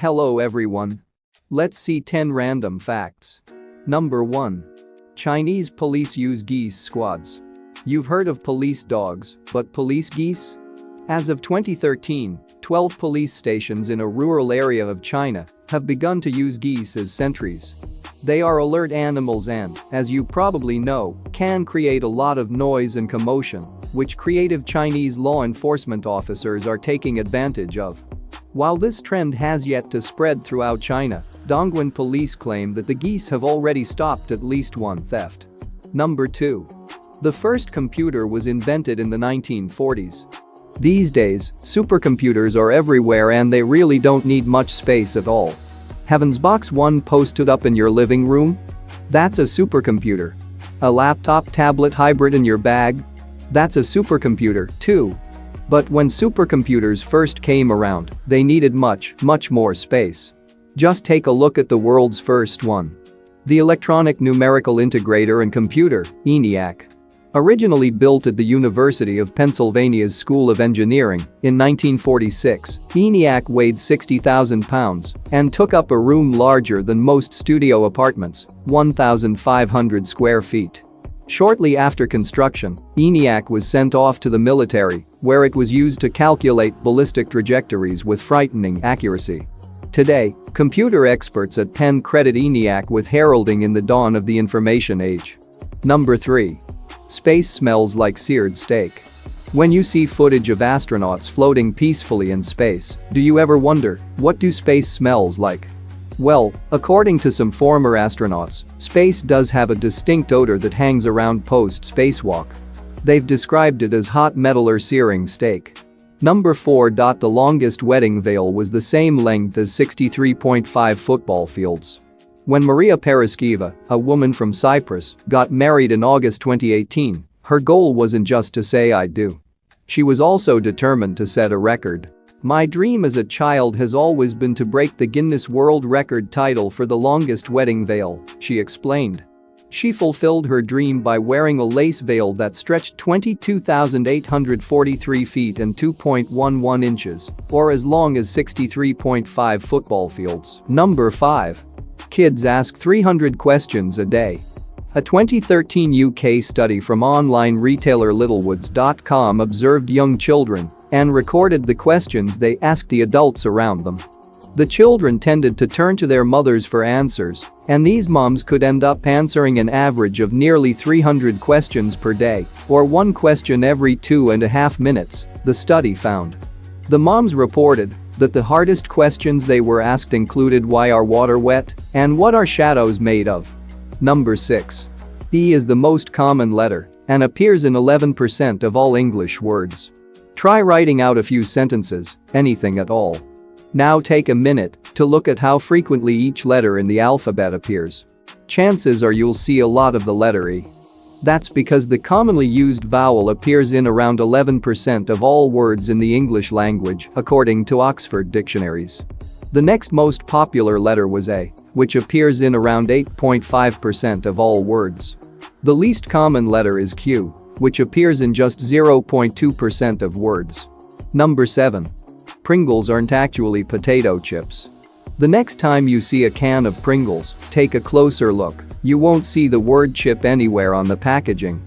Hello everyone. Let's see 10 random facts. Number 1. Chinese police use geese squads. You've heard of police dogs, but police geese? As of 2013, 12 police stations in a rural area of China have begun to use geese as sentries. They are alert animals and, as you probably know, can create a lot of noise and commotion, which creative Chinese law enforcement officers are taking advantage of. While this trend has yet to spread throughout China, Dongguan police claim that the geese have already stopped at least one theft. Number 2. The first computer was invented in the 1940s. These days, supercomputers are everywhere and they really don't need much space at all. Haven't Box 1 posted up in your living room? That's a supercomputer. A laptop tablet hybrid in your bag? That's a supercomputer, too. But when supercomputers first came around, they needed much more space. Just take a look at the world's first one. The Electronic Numerical Integrator and Computer, ENIAC. Originally built at the University of Pennsylvania's School of Engineering in 1946, ENIAC weighed 60,000 pounds and took up a room larger than most studio apartments, 1,500 square feet. Shortly after construction, ENIAC was sent off to the military, where it was used to calculate ballistic trajectories with frightening accuracy. Today, computer experts at Penn credit ENIAC with heralding in the dawn of the information age. Number 3. Space smells like seared steak. When you see footage of astronauts floating peacefully in space, do you ever wonder, what do space smells like? Well, according to some former astronauts, space does have a distinct odor that hangs around post-spacewalk. They've described it as hot metal or searing steak. Number 4. The longest wedding veil was the same length as 63.5 football fields. When Maria Paraskeva, a woman from Cyprus, got married in August 2018, her goal wasn't just to say "I do." She was also determined to set a record. "My dream as a child has always been to break the Guinness World Record title for the longest wedding veil," she explained. She fulfilled her dream by wearing a lace veil that stretched 22,843 feet and 2.11 inches, or as long as 63.5 football fields. Number 5. Kids ask 300 questions a day. A 2013 UK study from online retailer Littlewoods.com observed young children and recorded the questions they asked the adults around them. The children tended to turn to their mothers for answers, and these moms could end up answering an average of nearly 300 questions per day, or one question every 2.5 minutes, the study found. The moms reported that the hardest questions they were asked included "Why are water wet?" and "What are shadows made of?" Number 6. E is the most common letter and appears in 11% of all English words. Try writing out a few sentences, anything at all. Now take a minute to look at how frequently each letter in the alphabet appears. Chances are you'll see a lot of the letter E. That's because the commonly used vowel appears in around 11% of all words in the English language, according to Oxford dictionaries. The next most popular letter was A, which appears in around 8.5% of all words. The least common letter is Q, which appears in just 0.2% of words. Number 7. Pringles aren't actually potato chips. The next time you see a can of Pringles, take a closer look. You won't see the word chip anywhere on the packaging.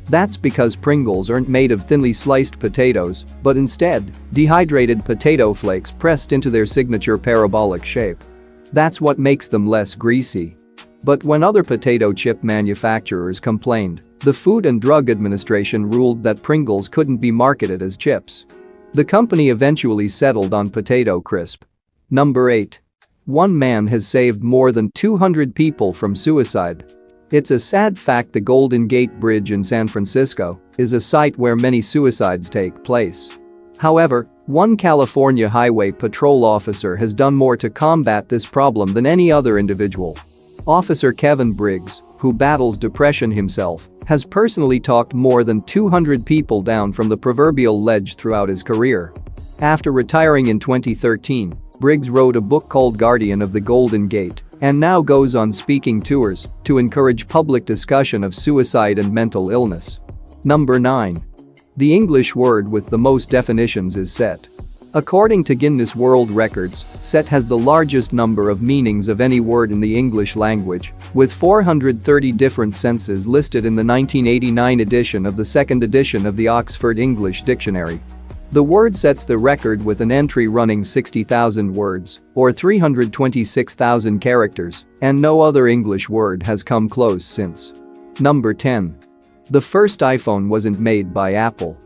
That's because Pringles aren't made of thinly sliced potatoes, but instead, dehydrated potato flakes pressed into their signature parabolic shape. That's what makes them less greasy. But when other potato chip manufacturers complained, the Food and Drug Administration ruled that Pringles couldn't be marketed as chips. The company eventually settled on potato crisp. Number 8. One man has saved more than 200 people from suicide. It's a sad fact the Golden Gate Bridge in San Francisco is a site where many suicides take place. However, one California Highway Patrol officer has done more to combat this problem than any other individual. Officer Kevin Briggs, who battles depression himself, has personally talked more than 200 people down from the proverbial ledge throughout his career. After retiring in 2013, Briggs wrote a book called Guardian of the Golden Gate and now goes on speaking tours to encourage public discussion of suicide and mental illness. Number 9. The English word with the most definitions is set. According to Guinness World Records, set has the largest number of meanings of any word in the English language, with 430 different senses listed in the 1989 edition of the second edition of the Oxford English Dictionary. The word sets the record with an entry running 60,000 words, or 326,000 characters, and no other English word has come close since. Number 10. The first iPhone wasn't made by Apple.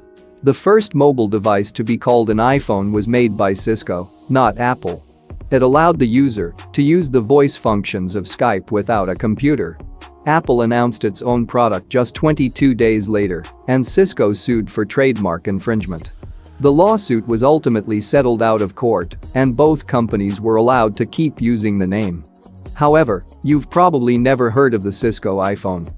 The first mobile device to be called an iPhone was made by Cisco, not Apple. It allowed the user to use the voice functions of Skype without a computer. Apple announced its own product just 22 days later, and Cisco sued for trademark infringement. The lawsuit was ultimately settled out of court, and both companies were allowed to keep using the name. However, you've probably never heard of the Cisco iPhone.